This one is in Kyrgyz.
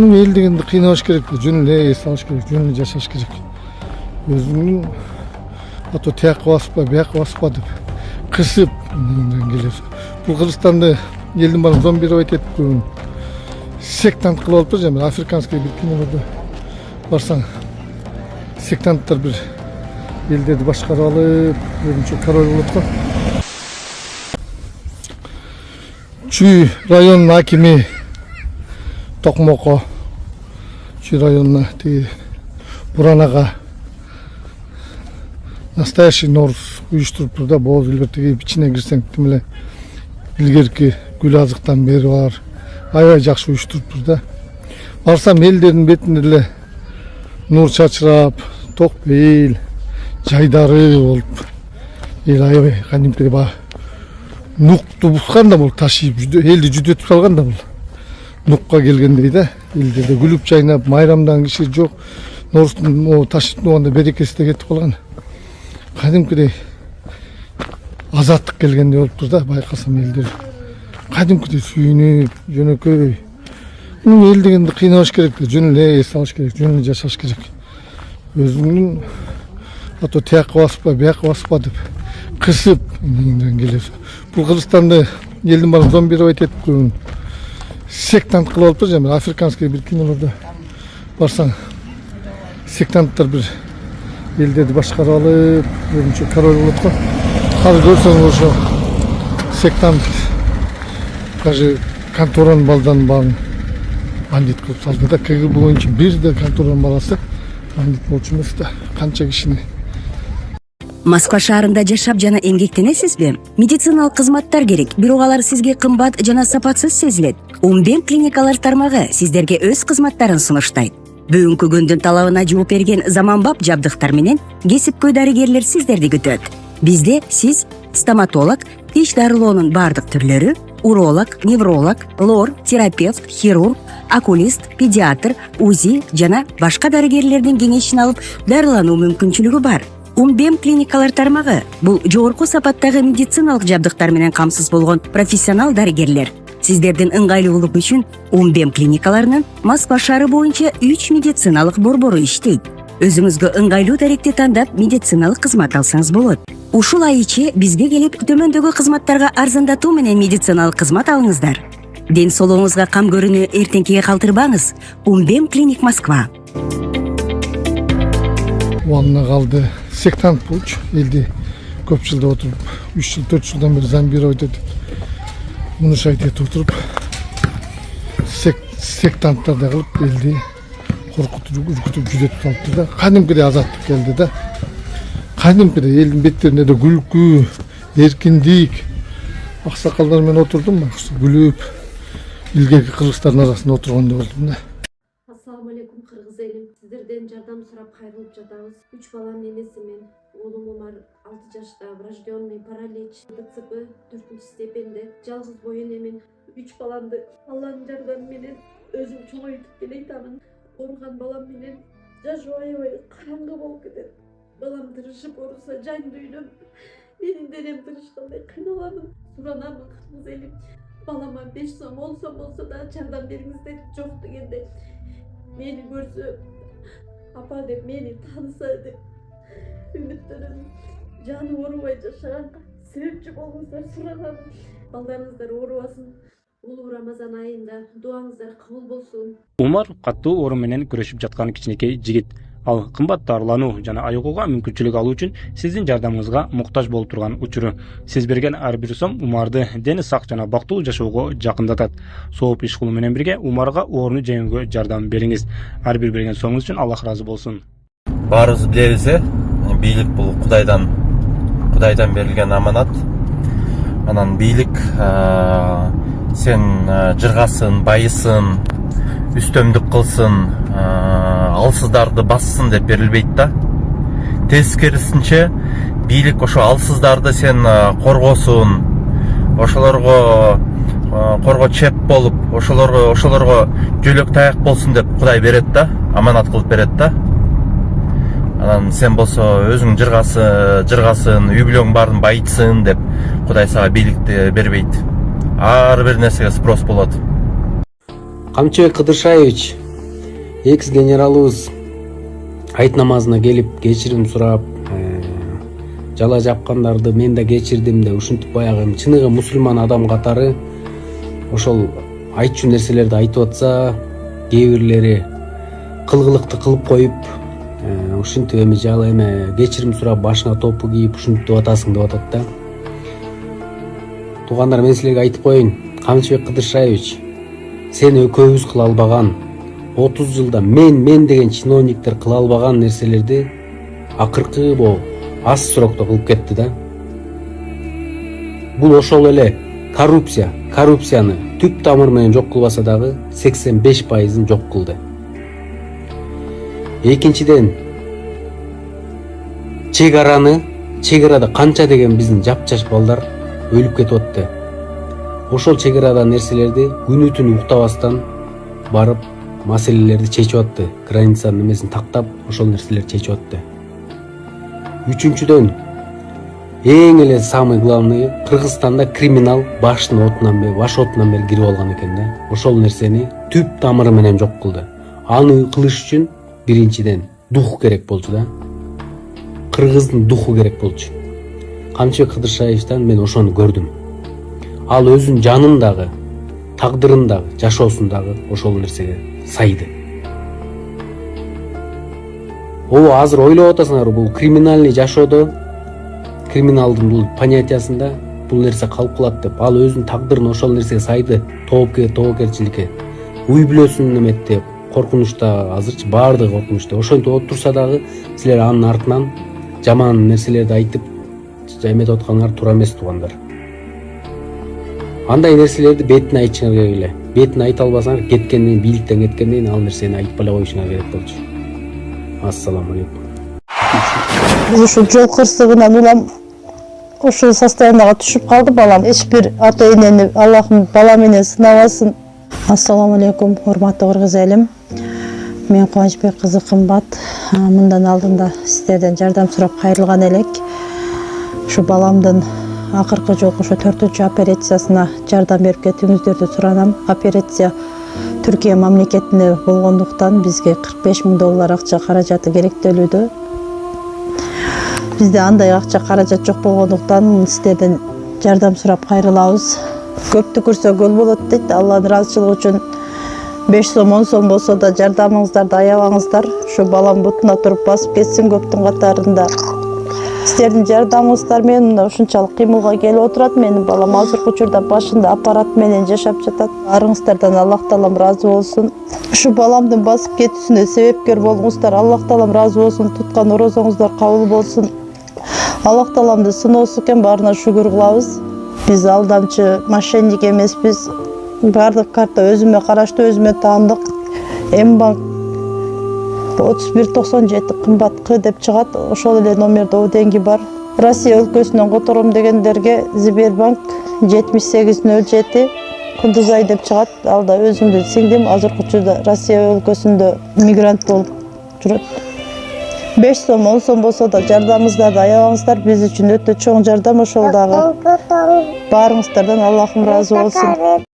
Ел дегенді қинауш керек, жөн эле эс алыш керек, жөн эле жашаш керек. Өзүңүн ато тияк баспа, бияк баспа деп кырсып келет. Бул Кыргызстанды элдин баарын зомби деп айтат. Сектант кылып алыптыр, жана африканский бир кинолордо барсаң, сектанттар бир элдерди башкарып алып, өзүнчө король болот го. Чүй районунун акими Токмоко Чүй районуна тиги Буранага настоящий Норус уюштуруптур да, бооз билбер тиги ичине кирсең тим эле илгерки гүл азыктан бери бар. Аябай жакшы уюштуруптур да. Барсам элдердин бетинде эле нур чачырап, ток бейил, жайдары болуп, эл аябай кадимкидей баягы нукту бускан да, бул ташыйып элди жүдөтүп салган да, бул нукка келгендей да. Элдерде күлүп жайнап, майрамдан киши жок. Норустун ташып болгондо берекеси да кетип калган. Кадимкидей азаттык келгендей болуптур да, байкасам элдер. Кадимкидей сүйүнүп, жөнөкөй. Эл дегенди кыйнабаш керек, жөн эле эс алыш керек, жөн эле жашаш керек. Өзүңүн ато тияк баспа, бияк баспа деп кырсып келет. Бул Кыргызстанды элдин баарын зомби деп айтат. Сектант кылып алыптыр, жана африканский бир кинолордо барсаң, сектанттар бир элдерди башкарып алып, өзүнчө король болот го. Азыр көрсөң ошо сектант даже конторанын балдарын баарын бандит кылып салды да. КГБ боюнча бир да конторанын баласы бандит болчу эмес да. Канча кишини. Москва шаарында жашап жана эмгектенесизби? Медициналык кызматтар керек, бирок алар сизге кымбат жана сапатсыз сезилет. Умбем клиникалар тармагы сиздерге өз кызматтарын сунуштайт. Бүгүнкү күндүн талабына жооп берген заманбап жабдыктар менен кесипкөй дарыгерлер сиздерди күтөт. Бизде сиз стоматолог, тиш дарылоонун бардык түрлөрү, уролог, невролог, лор, терапевт, хирург, окулист, педиатр, УЗИ жана башка дарыгерлердин кеңешин алып дарылануу мүмкүнчүлүгү бар. Умбем клиникалар тармагы бул жогорку сапаттагы медициналык жабдыктар менен камсыз болгон профессионал дарыгерлер. Сиздердин ыңгайлуулугу үчүн Умбем клиникаларынын Москва шаары боюнча 3 медициналык борбору иштейт. Өзүңүзгө ыңгайлуу даректи тандап медициналык кызмат алсаңыз болот. Ушул ай ичи бизге келип төмөндөгү кызматтарга арзандатуу менен медициналык кызмат алыңыздар. Ден соолугуңузга кам көрүүнү эртеңкиге калтырбаңыз. Умбем клиник Москва. Уанна калды. Сектант болчу, элди көп жылда отуруп, 3 жыл, 4 жылдан бери зомбировать этип, мунушайт этип отуруп, сектанттарды кылып элди коркутуп, үркүтүп жүдөтүп салыптыр да. Кадимкидей азаттык келди да. Кадимкидей элдин беттеринде да күлкү, эркиндик. Аксакалдар менен отурдум, күлүп, илгерки кыргыздардын арасында отургандай болдум да. Ассаламу алейкум кыргыз элим. Сиздерден жардам сурап кайрылып жатабыз. 3 баланын энесимин. Оğlum Umar 6 жашта, врожденный паралич, ДЦП 4 степенде. Жалгыз боюн эмин. 3 баламды Алланын жардамы менен өзүм чоңойтуп келейтамын. Ооруган балам менен жашоо аябай караңгы болуп кетет. Балам тырышып ооруса жан дүйнөм, менин денем тырышкандай кыйналамын. Суранамын кыргыз элим. Балама 5 сом 10 сом болсо да жардам бериңиздер. Жок дегенде мени көрсө, апа деп мени тааныса деп үмүттөнөм. Жаны оорубай жашаганга себепчи болуңуздар суранам. Балдарыңыздар оорубасын. Улуу Рамазан айында дуаңыздар кабыл болсун. Умар каттуу оору менен күрөшүп жаткан кичинекей жигит. Ал кымбат дарылануу жана айыгууга мүмкүнчүлүк алуу үчүн сиздин жардамыңызга муктаж болуп турган учуру. Сиз берген ар бир сом Умарды дени сак жана бактылуу жашоого жакындатат. Сооп иш кылуу менен бирге Умарга ооруну жеңүүгө жардам бериңиз. Ар бир берген сомуңуз үчүн Аллах ыраазы болсун. Баарыбыз билебиз, бийлик бул Кудайдан берилген аманат. Анан бийлик сен жыргасын, байысын, үстөмдүк кылсын, алсыздарды бассын деп берилбейт да. Тескерисинче бийлик ошо алсыздарды сен коргосун, ошолорго корго чеп болуп, ошолорго жөлөк таяк болсун деп Кудай берет да, аманат кылып берет да. Анан сен болсо өзүң жыргасын, үй бүлөң баарын байытсын деп Кудай сага бийликти бербейт. Ар бир нерсеге спрос болот. Камчыбек Кыдыршаевич, экс генералыбыз айт намазына келип кечирим сурап, жала жапкандарды мен да кечирдим деп ушинтип баягы чыныгы мусулман адам катары ошол айтчу нерселерди айтып атса, кээ бирлери кылгылыкты кылып коюп, ушинтип эми жала эме кечирим сурап башыңа топу кийип ушинтип атасың деп атат да. Туугандар, мен силерге айтып коеюн, Камчыбек Кыдыршаевич, сен экөөбүз кыла албаган, 30 жылда мен деген чиновниктер кыла албаган нерселерди акыркы бул аз срокто кылып кетти да. Бул ошол эле коррупцияны түп тамыр менен жок кылбаса дагы 85%-ын жок кылды. Экинчиден, чегарада канча деген биздин жапжаш балдар өлүп кетип атты. Ошол чегарада нерселерди күнү түнү уктабастан барып маселелерди чечип атты. Границанын немесин тактап, ошол нерселерди чечип атты. Үчүнчүдөн, эң эле самый главный, Кыргызстанда криминал баш отунан бери кирип алган экен да. Ошол нерсени түп тамыры менен жок кылды. Аны кылыш үчүн биринчиден дух керек болчу да. Кыргыздын духу керек болчу. Камчыбек Кыдыршаевичтен мен ошону көрдүм. Ал өзүнүн жанындагы, тагдырындагы, жашоосундагы ошол нерсеге сайды. Азыр ойлоп атасыңар, бул криминальный жашоодо, криминалдын бул понятиясында бул нерсе калып калат деп. Ал өзүнүн тагдырын ошол нерсеге сайды, тоопкерчиликке. Уй бүлөсүн неметти, коркунучта, азырчы баардыгы коркунучта. Ошентип отурса дагы силер анын артынан жаман нерселерди айтып, эметип атканыңар туура эмес, туугандар. Андай нерселерди бетине айтышыңар керек эле. Бетине айта албасаңар, бийликтен кеткенден ал нерсени айтпай эле коюшуңар керек болчу. Ассаламу алейкум. Биз ушул жол кырсыгынан улам ушул состоянияга түшүп калды балам. Эч бир ата энени Аллахым бала менен сынабасын. Ассаламу алейкум, урматтуу кыргыз элим. Мен Кубанычбек кызы Кымбат. Мындан алдында сиздерден жардам сурап кайрылган элек. Ушу баламдын акыркы жолку ошо 4-чү операциясына жардам берип кетиңиздерди суранам. Операция Түркия мамлекетинде болгондуктан бизге $45,000 акча каражаты керектелүүдө. Бизде андай акча каражат жок болгондуктан сиздерден жардам сурап кайрылабыз. Көптү көрсө көл болот дейт. Алланын ыраазычылыгы үчүн 5 сом 10 сом болсо да жардамыңыздарды аябаңыздар. Ушу балам бутуна туруп басып кетсин көптүн катарында. Сиздердин жардамыңыздар менен мына ушунчалык кыймылга келип отурат. Менин балам азыркы учурда башында аппарат менен жашап жатат. Баарыңыздардан Аллах таалам ыраазы болсун. Ушу баламдын басып кетүүсүнө себепкер болуңуздар. Аллах таалам ыраазы болсун. Туткан орозоңуздар кабыл болсун. Аллах тааламды сыноосу экен, баарына шүгүр кылабыз. Биз алдамчы, мошенник эмеспиз. Бардык карта өзүмө караштуу, өзүмө таандык. М-банк 3197 кымбат К деп чыгат. Ошол эле номерде оденги бар. Россия өлкөсүнөн котором дегендерге Сбербанк 7807 Кундузай деп чыгат. Алда өзүмдүн сиңдим азыркы учурда Россия өлкөсүндө мигрант болуп жүрөт. 5 сом 10 сом болсо да жардамыңыздарды аябаңыздар. Биз үчүн өтө чоң жардам ошол дагы. Баарыңыздардан Аллахым ыраазы болсун.